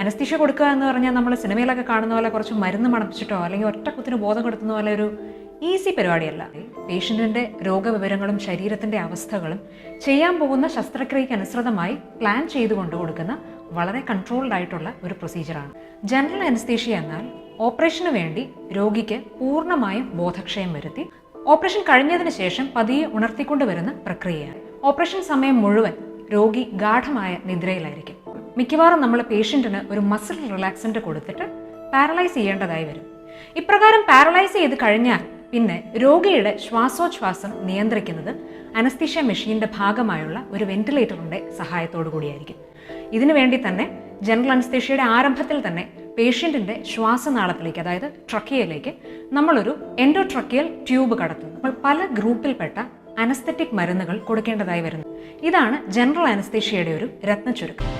Anaesthesia കൊടുക്കുക എന്ന് പറഞ്ഞാൽ നമ്മൾ സിനിമയിലൊക്കെ കാണുന്ന പോലെ കുറച്ച് മരുന്ന് മണപ്പിച്ചിട്ടോ അല്ലെങ്കിൽ ഒറ്റക്കുത്തിന് ബോധം കൊടുക്കുന്ന പോലെ ഒരു ഈസി പരിപാടിയല്ല. പേഷ്യൻറ്റിൻ്റെ രോഗവിവരങ്ങളും ശരീരത്തിൻ്റെ അവസ്ഥകളും ചെയ്യാൻ പോകുന്ന ശസ്ത്രക്രിയയ്ക്ക് അനുസൃതമായി പ്ലാൻ ചെയ്തുകൊണ്ട് കൊടുക്കുന്ന വളരെ കൺട്രോൾഡ് ആയിട്ടുള്ള ഒരു പ്രൊസീജിയറാണ്. ജനറൽ അനസ്തീഷ്യ എന്നാൽ ഓപ്പറേഷന് വേണ്ടി രോഗിക്ക് പൂർണ്ണമായും ബോധക്ഷയം വരുത്തി ഓപ്പറേഷൻ കഴിഞ്ഞതിന് ശേഷം പതിയെ ഉണർത്തിക്കൊണ്ടുവരുന്ന പ്രക്രിയയാണ്. ഓപ്പറേഷൻ സമയം മുഴുവൻ രോഗി ഗാഠമായ നിദ്രയിലായിരിക്കും. മിക്കവാറും നമ്മൾ പേഷ്യൻറ്റിന് ഒരു മസിൽ റിലാക്സൻ്റ് കൊടുത്തിട്ട് പാരലൈസ് ചെയ്യേണ്ടതായി വരും. ഇപ്രകാരം പാരലൈസ് ചെയ്ത് കഴിഞ്ഞാൽ പിന്നെ രോഗിയുടെ ശ്വാസോച്ഛ്വാസം നിയന്ത്രിക്കുന്നത് അനസ്തീഷ്യ മെഷീൻ്റെ ഭാഗമായുള്ള ഒരു വെന്റിലേറ്ററിൻ്റെ സഹായത്തോടു കൂടിയായിരിക്കും. ഇതിനു വേണ്ടി തന്നെ ജനറൽ അനസ്തീഷ്യയുടെ ആരംഭത്തിൽ തന്നെ പേഷ്യൻറ്റിൻ്റെ ശ്വാസനാളത്തിലേക്ക്, അതായത് ട്രക്കിയയിലേക്ക് നമ്മളൊരു എൻഡോട്രക്കിയൽ ട്യൂബ് കടത്തുന്നു. നമ്മൾ പല ഗ്രൂപ്പിൽപ്പെട്ട അനസ്തെറ്റിക് മരുന്നുകൾ കൊടുക്കേണ്ടതായി വരുന്നു. ഇതാണ് ജനറൽ അനസ്തീഷ്യയുടെ ഒരു രത്നച്ചുരുക്കം.